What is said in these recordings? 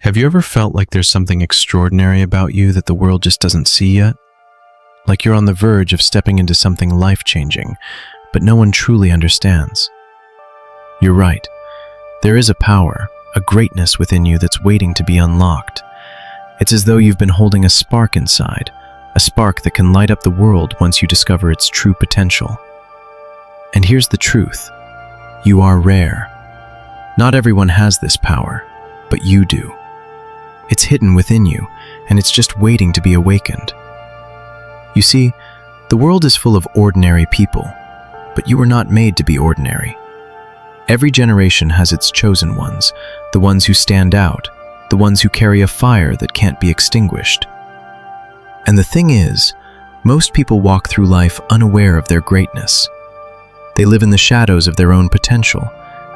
Have you ever felt like there's something extraordinary about you that the world just doesn't see yet? Like you're on the verge of stepping into something life-changing, but no one truly understands? You're right. There is a power, a greatness within you that's waiting to be unlocked. It's as though you've been holding a spark inside, a spark that can light up the world once you discover its true potential. And here's the truth. You are rare. Not everyone has this power, but you do. It's hidden within you, and it's just waiting to be awakened. You see, the world is full of ordinary people, but you were not made to be ordinary. Every generation has its chosen ones, the ones who stand out, the ones who carry a fire that can't be extinguished. And the thing is, most people walk through life unaware of their greatness. They live in the shadows of their own potential,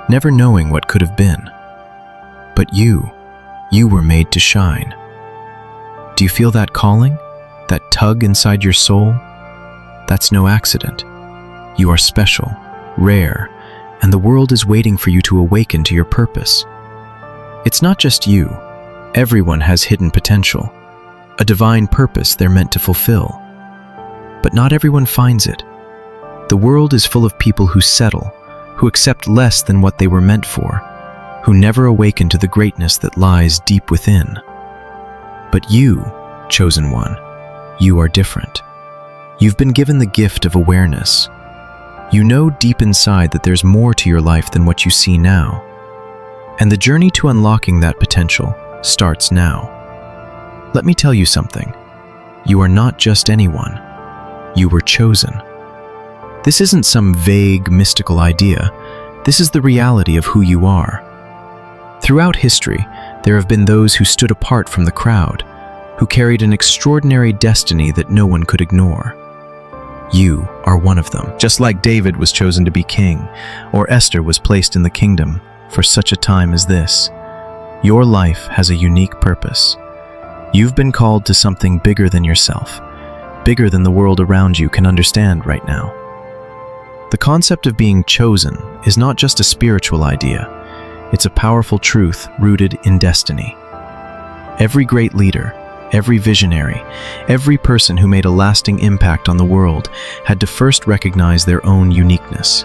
never knowing what could have been. But you were made to shine. Do you feel that calling? That tug inside your soul? That's no accident. You are special, rare, and the world is waiting for you to awaken to your purpose. It's not just you. Everyone has hidden potential, a divine purpose they're meant to fulfill. But not everyone finds it. The world is full of people who settle, who accept less than what they were meant for, who never awaken to the greatness that lies deep within. But you, chosen one, you are different. You've been given the gift of awareness. You know deep inside that there's more to your life than what you see now. And the journey to unlocking that potential starts now. Let me tell you something. You are not just anyone. You were chosen. This isn't some vague, mystical idea. This is the reality of who you are. Throughout history, there have been those who stood apart from the crowd, who carried an extraordinary destiny that no one could ignore. You are one of them. Just like David was chosen to be king, or Esther was placed in the kingdom for such a time as this. Your life has a unique purpose. You've been called to something bigger than yourself, bigger than the world around you can understand right now. The concept of being chosen is not just a spiritual idea. It's a powerful truth rooted in destiny. Every great leader, every visionary, every person who made a lasting impact on the world had to first recognize their own uniqueness.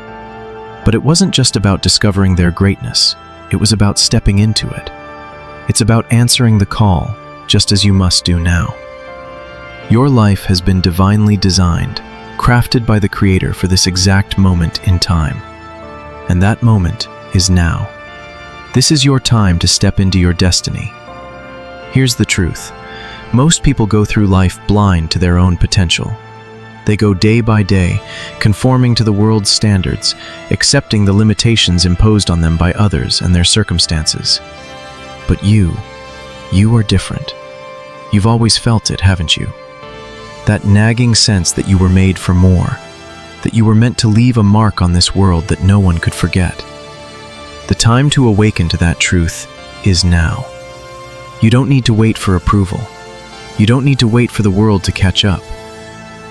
But it wasn't just about discovering their greatness. It was about stepping into it. It's about answering the call, just as you must do now. Your life has been divinely designed, crafted by the Creator for this exact moment in time. And that moment is now. This is your time to step into your destiny. Here's the truth. Most people go through life blind to their own potential. They go day by day, conforming to the world's standards, accepting the limitations imposed on them by others and their circumstances. But you are different. You've always felt it, haven't you? That nagging sense that you were made for more, that you were meant to leave a mark on this world that no one could forget. The time to awaken to that truth is now. You don't need to wait for approval. You don't need to wait for the world to catch up.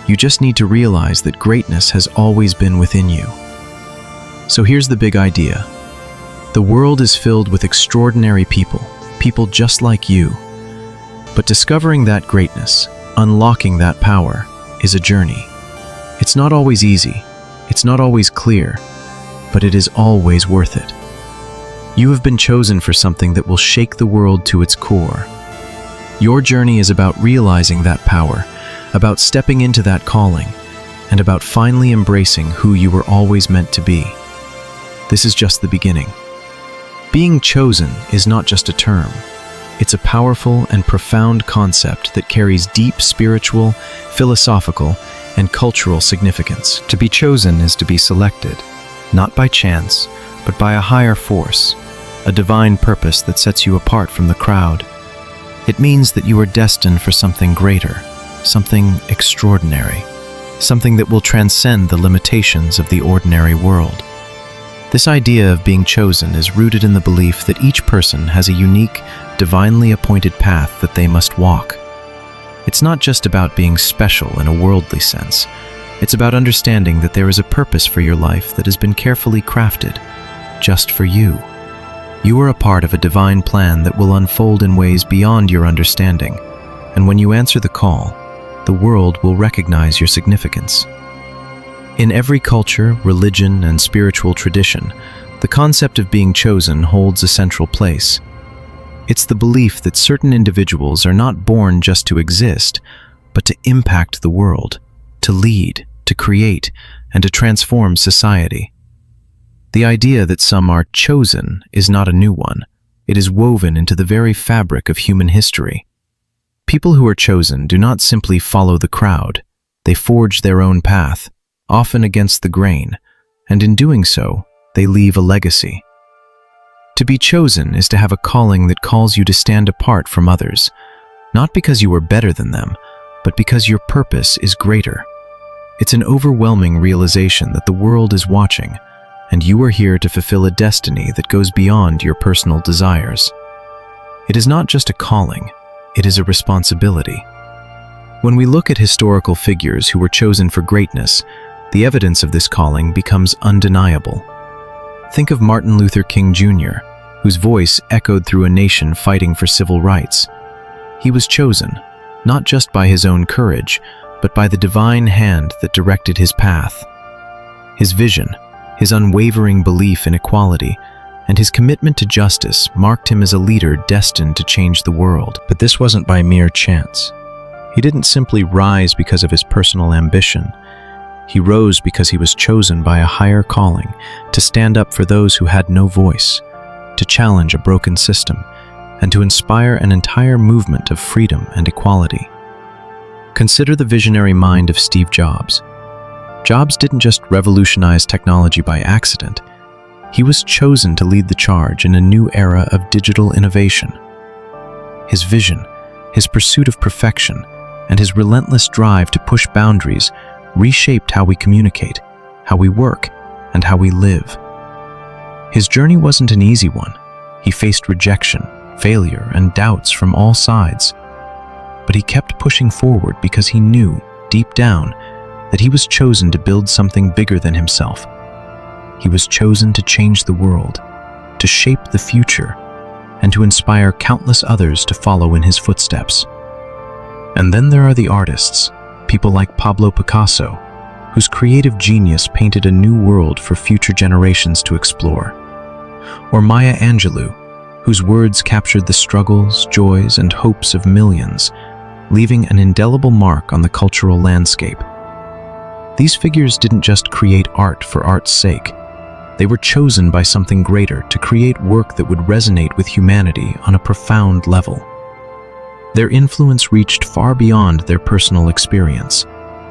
You just need to realize that greatness has always been within you. So here's the big idea. The world is filled with extraordinary people, people just like you. But discovering that greatness, unlocking that power, is a journey. It's not always easy. It's not always clear, but it is always worth it. You have been chosen for something that will shake the world to its core. Your journey is about realizing that power, about stepping into that calling, and about finally embracing who you were always meant to be. This is just the beginning. Being chosen is not just a term. It's a powerful and profound concept that carries deep spiritual, philosophical, and cultural significance. To be chosen is to be selected, not by chance, but by a higher force, a divine purpose that sets you apart from the crowd. It means that you are destined for something greater, something extraordinary, something that will transcend the limitations of the ordinary world. This idea of being chosen is rooted in the belief that each person has a unique, divinely appointed path that they must walk. It's not just about being special in a worldly sense. It's about understanding that there is a purpose for your life that has been carefully crafted, just for you. You are a part of a divine plan that will unfold in ways beyond your understanding, and when you answer the call, the world will recognize your significance. In every culture, religion, and spiritual tradition, the concept of being chosen holds a central place. It's the belief that certain individuals are not born just to exist, but to impact the world, to lead, to create, and to transform society. The idea that some are chosen is not a new one. It is woven into the very fabric of human history. People who are chosen do not simply follow the crowd. They forge their own path, often against the grain, and in doing so, they leave a legacy. To be chosen is to have a calling that calls you to stand apart from others, not because you are better than them, but because your purpose is greater. It's an overwhelming realization that the world is watching, and you are here to fulfill a destiny that goes beyond your personal desires. It is not just a calling, it is a responsibility. When we look at historical figures who were chosen for greatness, the evidence of this calling becomes undeniable. Think of Martin Luther King Jr., whose voice echoed through a nation fighting for civil rights. He was chosen, not just by his own courage, but by the divine hand that directed his path. His vision, his unwavering belief in equality, and his commitment to justice marked him as a leader destined to change the world. But this wasn't by mere chance. He didn't simply rise because of his personal ambition. He rose because he was chosen by a higher calling to stand up for those who had no voice, to challenge a broken system, and to inspire an entire movement of freedom and equality. Consider the visionary mind of Steve Jobs. Jobs didn't just revolutionize technology by accident. He was chosen to lead the charge in a new era of digital innovation. His vision, his pursuit of perfection, and his relentless drive to push boundaries reshaped how we communicate, how we work, and how we live. His journey wasn't an easy one. He faced rejection, failure, and doubts from all sides. But he kept pushing forward because he knew, deep down, that he was chosen to build something bigger than himself. He was chosen to change the world, to shape the future, and to inspire countless others to follow in his footsteps. And then there are the artists, people like Pablo Picasso, whose creative genius painted a new world for future generations to explore. Or Maya Angelou, whose words captured the struggles, joys, and hopes of millions, leaving an indelible mark on the cultural landscape. These figures didn't just create art for art's sake. They were chosen by something greater to create work that would resonate with humanity on a profound level. Their influence reached far beyond their personal experience,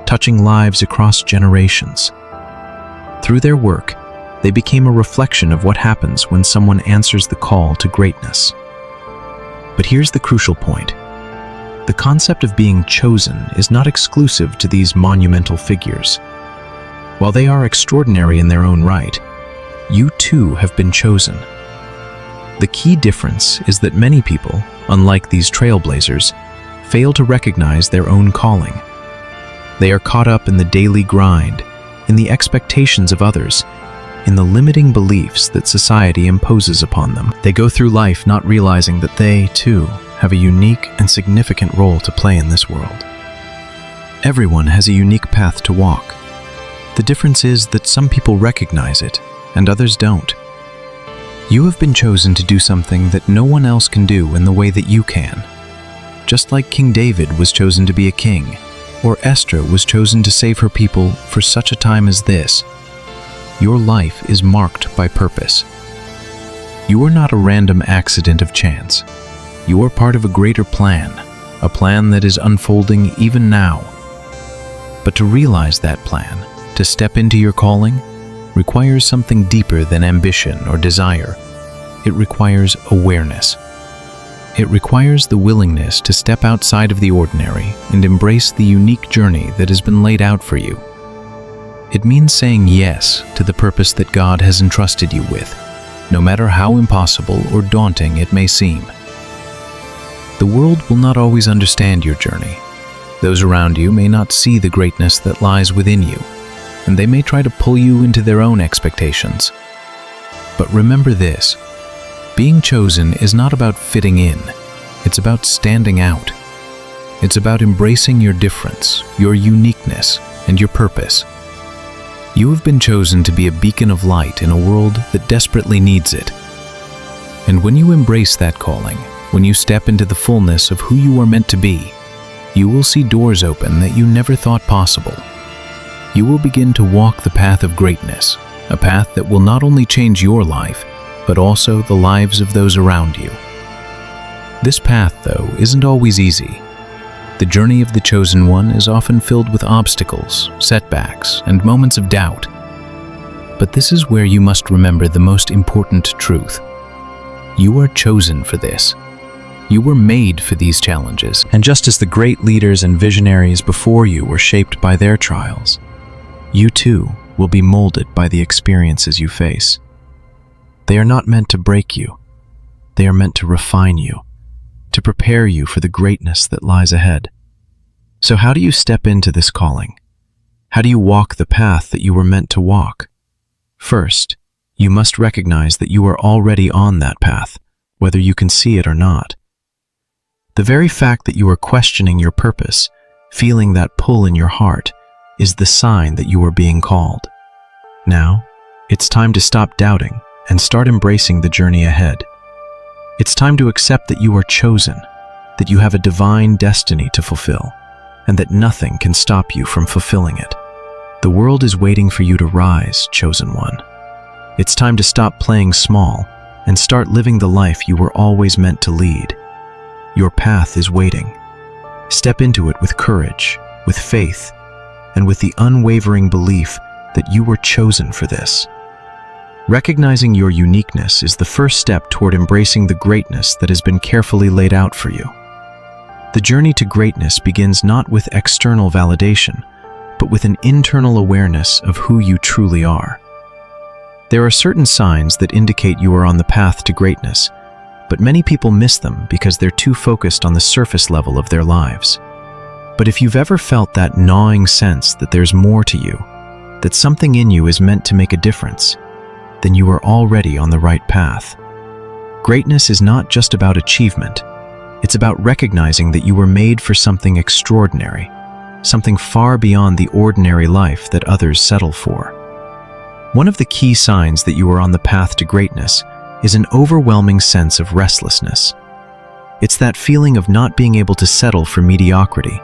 touching lives across generations. Through their work, they became a reflection of what happens when someone answers the call to greatness. But here's the crucial point. The concept of being chosen is not exclusive to these monumental figures. While they are extraordinary in their own right, you too have been chosen. The key difference is that many people, unlike these trailblazers, fail to recognize their own calling. They are caught up in the daily grind, in the expectations of others, in the limiting beliefs that society imposes upon them. They go through life not realizing that they, too, have a unique and significant role to play in this world. Everyone has a unique path to walk. The difference is that some people recognize it, and others don't. You have been chosen to do something that no one else can do in the way that you can. Just like King David was chosen to be a king, or Esther was chosen to save her people for such a time as this, your life is marked by purpose. You are not a random accident of chance. You are part of a greater plan, a plan that is unfolding even now. But to realize that plan, to step into your calling, requires something deeper than ambition or desire. It requires awareness. It requires the willingness to step outside of the ordinary and embrace the unique journey that has been laid out for you. It means saying yes to the purpose that God has entrusted you with, no matter how impossible or daunting it may seem. The world will not always understand your journey. Those around you may not see the greatness that lies within you, and they may try to pull you into their own expectations. But remember this, Being chosen is not about fitting in. It's about standing out. It's about embracing your difference, your uniqueness, and your purpose. You have been chosen to be a beacon of light in a world that desperately needs it. And when you embrace that calling, when you step into the fullness of who you are meant to be, you will see doors open that you never thought possible. You will begin to walk the path of greatness, a path that will not only change your life, but also the lives of those around you. This path, though, isn't always easy. The journey of the chosen one is often filled with obstacles, setbacks, and moments of doubt. But this is where you must remember the most important truth. You are chosen for this. You were made for these challenges. And just as the great leaders and visionaries before you were shaped by their trials, you too will be molded by the experiences you face. They are not meant to break you. They are meant to refine you, to prepare you for the greatness that lies ahead. So how do you step into this calling? How do you walk the path that you were meant to walk? First, you must recognize that you are already on that path, whether you can see it or not. The very fact that you are questioning your purpose, feeling that pull in your heart, is the sign that you are being called. Now, it's time to stop doubting and start embracing the journey ahead. It's time to accept that you are chosen, that you have a divine destiny to fulfill, and that nothing can stop you from fulfilling it. The world is waiting for you to rise, chosen one. It's time to stop playing small and start living the life you were always meant to lead. Your path is waiting. Step into it with courage, with faith, and with the unwavering belief that you were chosen for this. Recognizing your uniqueness is the first step toward embracing the greatness that has been carefully laid out for you. The journey to greatness begins not with external validation, but with an internal awareness of who you truly are. There are certain signs that indicate you are on the path to greatness, but many people miss them because they're too focused on the surface level of their lives. But if you've ever felt that gnawing sense that there's more to you, that something in you is meant to make a difference, then you are already on the right path. Greatness is not just about achievement. It's about recognizing that you were made for something extraordinary, something far beyond the ordinary life that others settle for. One of the key signs that you are on the path to greatness is an overwhelming sense of restlessness. It's that feeling of not being able to settle for mediocrity,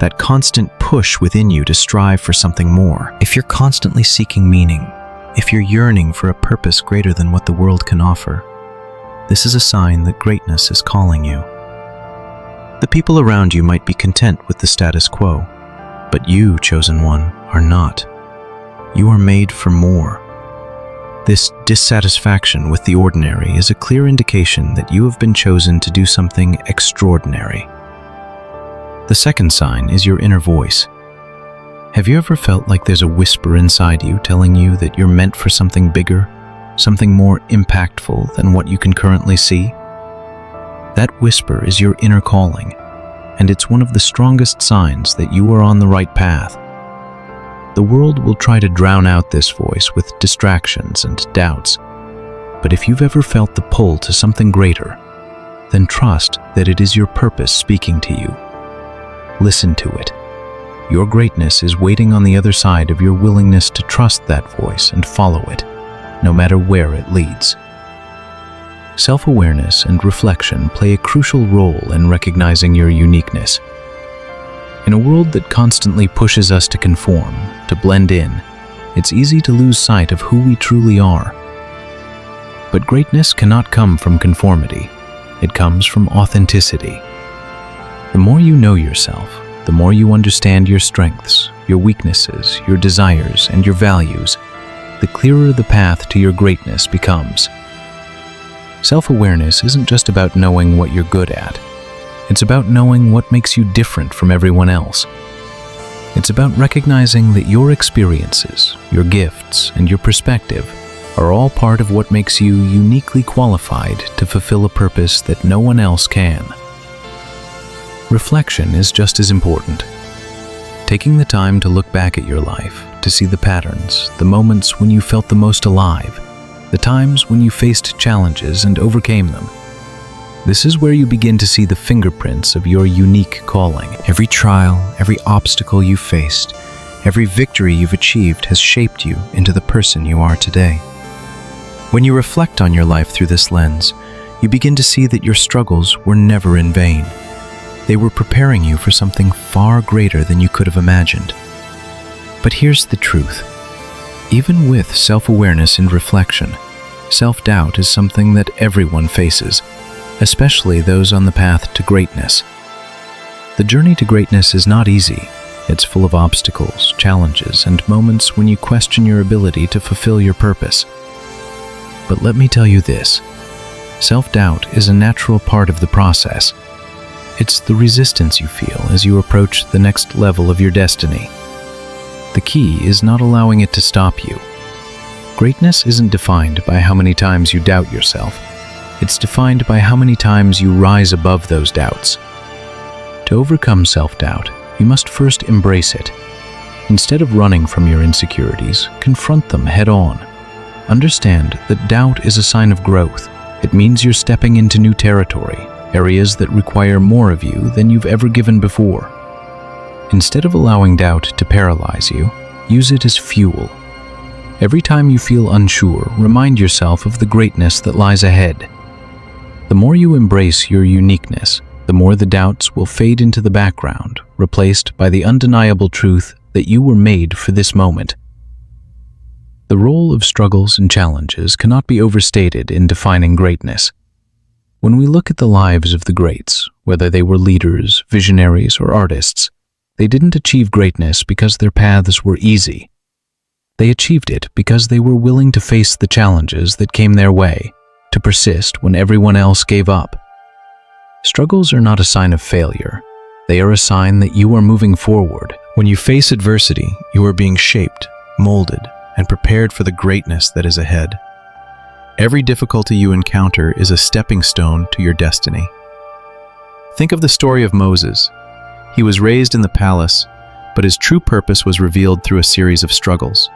that constant push within you to strive for something more. If you're constantly seeking meaning, if you're yearning for a purpose greater than what the world can offer, this is a sign that greatness is calling you. The people around you might be content with the status quo, but you, chosen one, are not. You are made for more. This dissatisfaction with the ordinary is a clear indication that you have been chosen to do something extraordinary. The second sign is your inner voice. Have you ever felt like there's a whisper inside you telling you that you're meant for something bigger, something more impactful than what you can currently see? That whisper is your inner calling, and it's one of the strongest signs that you are on the right path. The world will try to drown out this voice with distractions and doubts, but if you've ever felt the pull to something greater, then trust that it is your purpose speaking to you. Listen to it. Your greatness is waiting on the other side of your willingness to trust that voice and follow it, no matter where it leads. Self-awareness and reflection play a crucial role in recognizing your uniqueness. In a world that constantly pushes us to conform, to blend in, it's easy to lose sight of who we truly are. But greatness cannot come from conformity. It comes from authenticity. The more you know yourself, the more you understand your strengths, your weaknesses, your desires, and your values, the clearer the path to your greatness becomes. Self-awareness isn't just about knowing what you're good at. It's about knowing what makes you different from everyone else. It's about recognizing that your experiences, your gifts, and your perspective are all part of what makes you uniquely qualified to fulfill a purpose that no one else can. Reflection is just as important. Taking the time to look back at your life, to see the patterns, the moments when you felt the most alive, the times when you faced challenges and overcame them. This is where you begin to see the fingerprints of your unique calling. Every trial, every obstacle you faced, every victory you've achieved has shaped you into the person you are today. When you reflect on your life through this lens, you begin to see that your struggles were never in vain. They were preparing you for something far greater than you could have imagined. But here's the truth. Even with self-awareness and reflection, self-doubt is something that everyone faces, especially those on the path to greatness. The journey to greatness is not easy. It's full of obstacles, challenges, and moments when you question your ability to fulfill your purpose. But let me tell you this. Self-doubt is a natural part of the process. It's the resistance you feel as you approach the next level of your destiny. The key is not allowing it to stop you. Greatness isn't defined by how many times you doubt yourself. It's defined by how many times you rise above those doubts. To overcome self-doubt, you must first embrace it. Instead of running from your insecurities, confront them head-on. Understand that doubt is a sign of growth. It means you're stepping into new territory, areas that require more of you than you've ever given before. Instead of allowing doubt to paralyze you, use it as fuel. Every time you feel unsure, remind yourself of the greatness that lies ahead. The more you embrace your uniqueness, the more the doubts will fade into the background, replaced by the undeniable truth that you were made for this moment. The role of struggles and challenges cannot be overstated in defining greatness. When we look at the lives of the greats, whether they were leaders, visionaries, or artists, they didn't achieve greatness because their paths were easy. They achieved it because they were willing to face the challenges that came their way, to persist when everyone else gave up. Struggles are not a sign of failure. They are a sign that you are moving forward. When you face adversity, you are being shaped, molded, and prepared for the greatness that is ahead. Every difficulty you encounter is a stepping stone to your destiny. Think of the story of Moses. He was raised in the palace, but his true purpose was revealed through a series of struggles.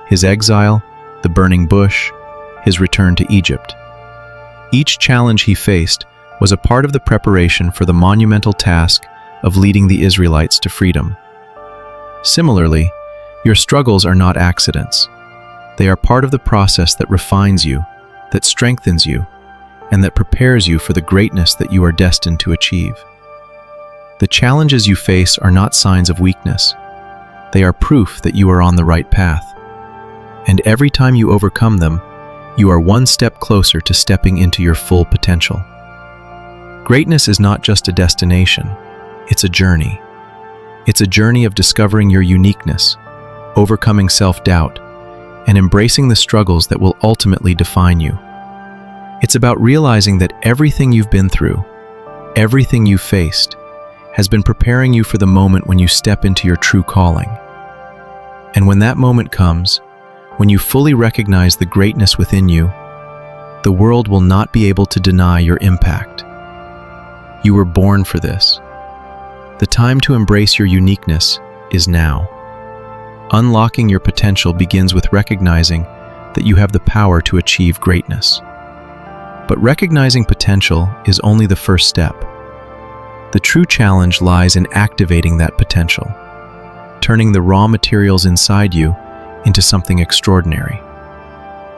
His exile, the burning bush, his return to Egypt. Each challenge he faced was a part of the preparation for the monumental task of leading the Israelites to freedom. Similarly, your struggles are not accidents. They are part of the process that refines you, that strengthens you, and that prepares you for the greatness that you are destined to achieve. The challenges you face are not signs of weakness. They are proof that you are on the right path. And every time you overcome them, you are one step closer to stepping into your full potential. Greatness is not just a destination, it's a journey. It's a journey of discovering your uniqueness, overcoming self-doubt, and embracing the struggles that will ultimately define you. It's about realizing that everything you've been through, everything you've faced, has been preparing you for the moment when you step into your true calling. And when that moment comes, when you fully recognize the greatness within you, the world will not be able to deny your impact. You were born for this. The time to embrace your uniqueness is now. Unlocking your potential begins with recognizing that you have the power to achieve greatness. But recognizing potential is only the first step. The true challenge lies in activating that potential, turning the raw materials inside you into something extraordinary.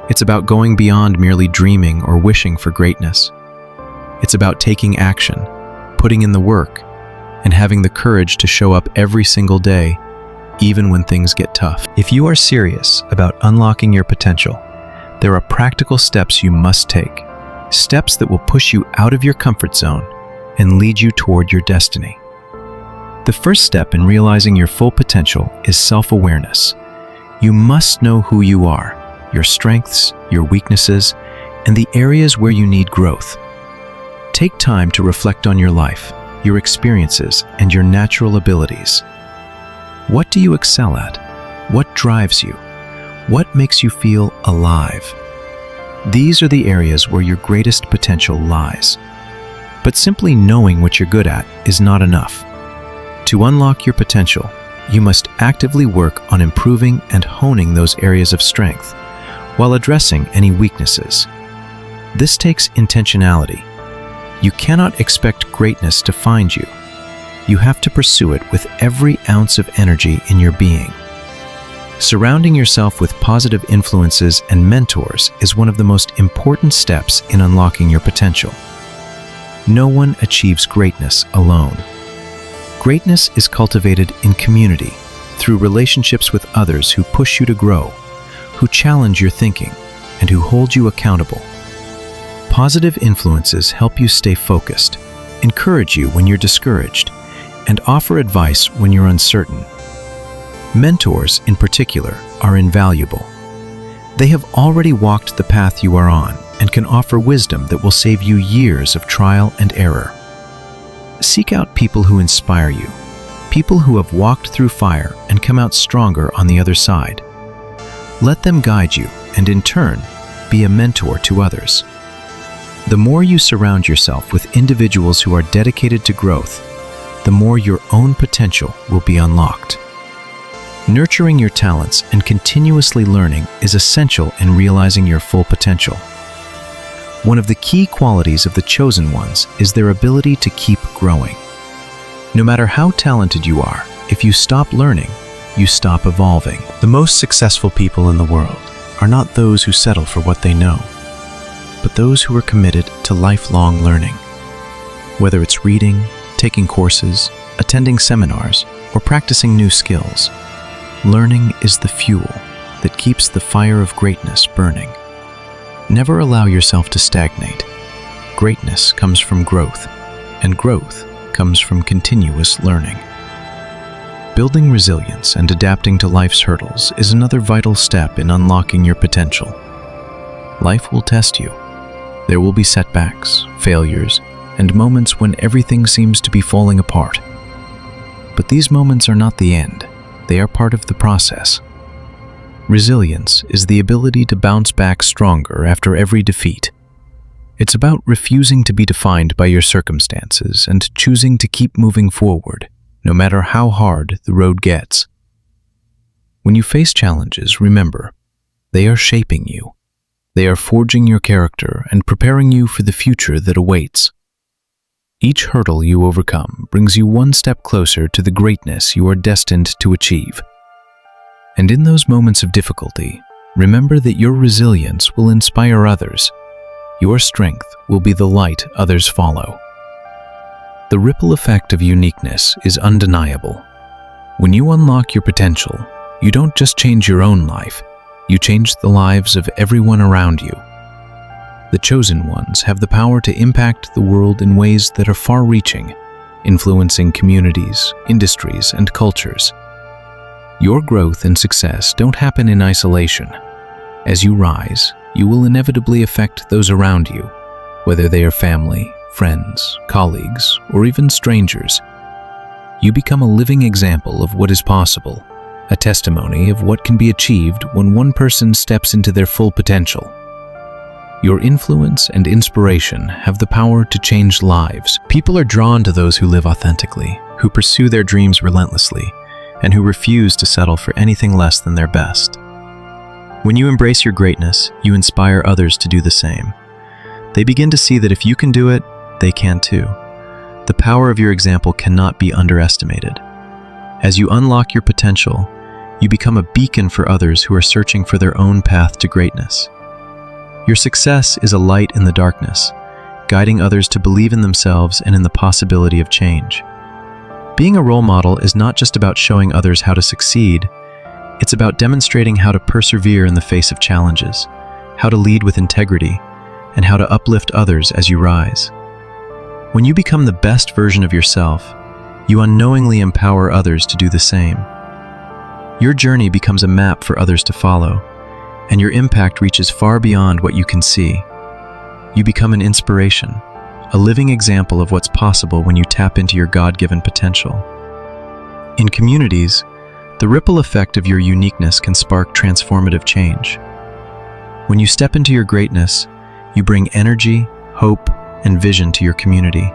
It's about going beyond merely dreaming or wishing for greatness. It's about taking action, putting in the work, and having the courage to show up every single day, even when things get tough. If you are serious about unlocking your potential, there are practical steps you must take, steps that will push you out of your comfort zone and lead you toward your destiny. The first step in realizing your full potential is self-awareness. You must know who you are, your strengths, your weaknesses, and the areas where you need growth. Take time to reflect on your life, your experiences, and your natural abilities. What do you excel at? What drives you? What makes you feel alive? These are the areas where your greatest potential lies. But simply knowing what you're good at is not enough. To unlock your potential, you must actively work on improving and honing those areas of strength. while addressing any weaknesses. This takes intentionality. You cannot expect greatness to find you. You have to pursue it with every ounce of energy in your being. Surrounding yourself with positive influences and mentors is one of the most important steps in unlocking your potential. No one achieves greatness alone. Greatness is cultivated in community, through relationships with others who push you to grow, who challenge your thinking, and who hold you accountable. Positive influences help you stay focused, encourage you when you're discouraged, and offer advice when you're uncertain. Mentors, in particular, are invaluable. They have already walked the path you are on and can offer wisdom that will save you years of trial and error. Seek out people who inspire you, people who have walked through fire and come out stronger on the other side. Let them guide you and, in turn, be a mentor to others. The more you surround yourself with individuals who are dedicated to growth, the more your own potential will be unlocked. Nurturing your talents and continuously learning is essential in realizing your full potential. One of the key qualities of the chosen ones is their ability to keep growing. No matter how talented you are, if you stop learning, you stop evolving. The most successful people in the world are not those who settle for what they know, but those who are committed to lifelong learning. Whether it's reading, taking courses, attending seminars, or practicing new skills, learning is the fuel that keeps the fire of greatness burning. Never allow yourself to stagnate. Greatness comes from growth, and growth comes from continuous learning. Building resilience and adapting to life's hurdles is another vital step in unlocking your potential. Life will test you. There will be setbacks, failures, and moments when everything seems to be falling apart. But these moments are not the end. They are part of the process. Resilience is the ability to bounce back stronger after every defeat. It's about refusing to be defined by your circumstances and choosing to keep moving forward, no matter how hard the road gets. When you face challenges, remember, they are shaping you. They are forging your character and preparing you for the future that awaits. Each hurdle you overcome brings you one step closer to the greatness you are destined to achieve. And in those moments of difficulty, remember that your resilience will inspire others. Your strength will be the light others follow. The ripple effect of uniqueness is undeniable. When you unlock your potential, you don't just change your own life, you change the lives of everyone around you. The chosen ones have the power to impact the world in ways that are far-reaching, influencing communities, industries, and cultures. Your growth and success don't happen in isolation. As you rise, you will inevitably affect those around you, whether they are family, friends, colleagues, or even strangers. You become a living example of what is possible, a testimony of what can be achieved when one person steps into their full potential. Your influence and inspiration have the power to change lives. People are drawn to those who live authentically, who pursue their dreams relentlessly, and who refuse to settle for anything less than their best. When you embrace your greatness, you inspire others to do the same. They begin to see that if you can do it, they can too. The power of your example cannot be underestimated. As you unlock your potential, you become a beacon for others who are searching for their own path to greatness. Your success is a light in the darkness, guiding others to believe in themselves and in the possibility of change. Being a role model is not just about showing others how to succeed, it's about demonstrating how to persevere in the face of challenges, how to lead with integrity, and how to uplift others as you rise. When you become the best version of yourself, you unknowingly empower others to do the same. Your journey becomes a map for others to follow, and your impact reaches far beyond what you can see. You become an inspiration, a living example of what's possible when you tap into your God-given potential. In communities, the ripple effect of your uniqueness can spark transformative change. When you step into your greatness, you bring energy, hope, and vision to your community.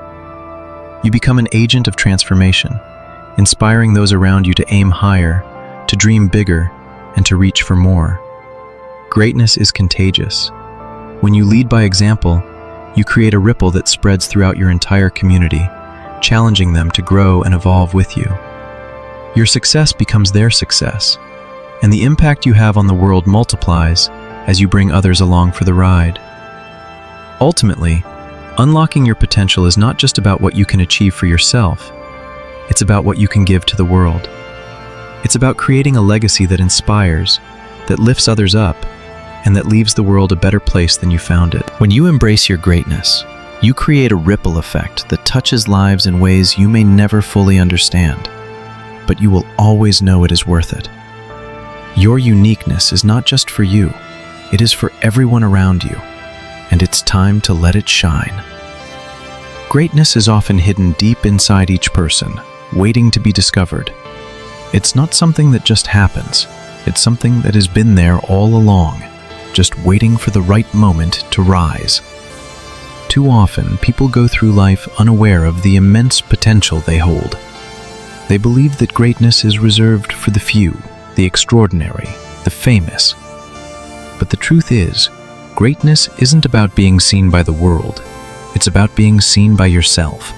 You become an agent of transformation, inspiring those around you to aim higher, to dream bigger, and to reach for more. Greatness is contagious. When you lead by example, you create a ripple that spreads throughout your entire community, challenging them to grow and evolve with you. Your success becomes their success, and the impact you have on the world multiplies as you bring others along for the ride. Ultimately, unlocking your potential is not just about what you can achieve for yourself, it's about what you can give to the world. It's about creating a legacy that inspires, that lifts others up, and that leaves the world a better place than you found it. When you embrace your greatness, you create a ripple effect that touches lives in ways you may never fully understand, but you will always know it is worth it. Your uniqueness is not just for you, it is for everyone around you, and it's time to let it shine. Greatness is often hidden deep inside each person, waiting to be discovered. It's not something that just happens, it's something that has been there all along, just waiting for the right moment to rise. Too often, people go through life unaware of the immense potential they hold. They believe that greatness is reserved for the few, the extraordinary, the famous. But the truth is, greatness isn't about being seen by the world, it's about being seen by yourself.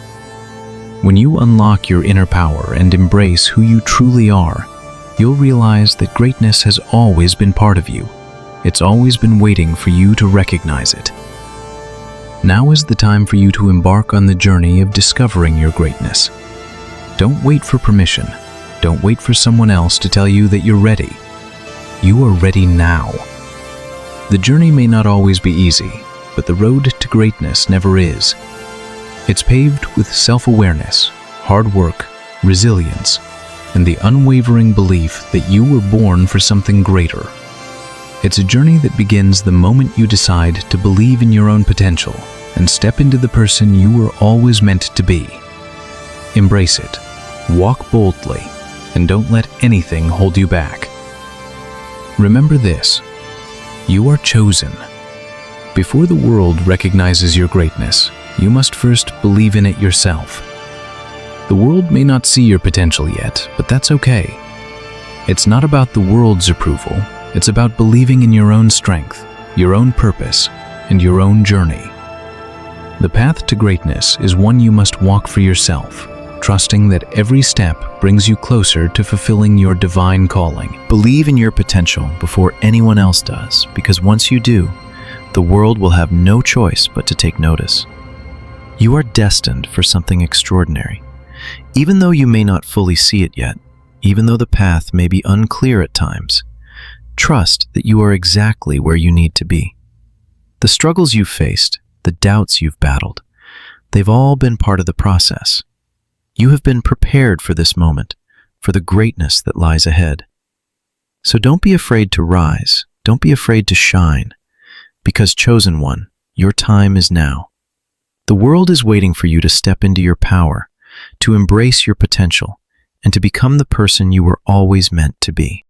When you unlock your inner power and embrace who you truly are, you'll realize that greatness has always been part of you. It's always been waiting for you to recognize it. Now is the time for you to embark on the journey of discovering your greatness. Don't wait for permission. Don't wait for someone else to tell you that you're ready. You are ready now. The journey may not always be easy, but the road to greatness never is. It's paved with self-awareness, hard work, resilience, and the unwavering belief that you were born for something greater. It's a journey that begins the moment you decide to believe in your own potential and step into the person you were always meant to be. Embrace it, walk boldly, and don't let anything hold you back. Remember this: you are chosen. Before the world recognizes your greatness, you must first believe in it yourself. The world may not see your potential yet, but that's okay. It's not about the world's approval. It's about believing in your own strength, your own purpose, and your own journey. The path to greatness is one you must walk for yourself, trusting that every step brings you closer to fulfilling your divine calling. Believe in your potential before anyone else does, because once you do, the world will have no choice but to take notice. You are destined for something extraordinary. Even though you may not fully see it yet, even though the path may be unclear at times, trust that you are exactly where you need to be. The struggles you've faced, the doubts you've battled, they've all been part of the process. You have been prepared for this moment, for the greatness that lies ahead. So don't be afraid to rise, don't be afraid to shine, because chosen one, your time is now. The world is waiting for you to step into your power, to embrace your potential, and to become the person you were always meant to be.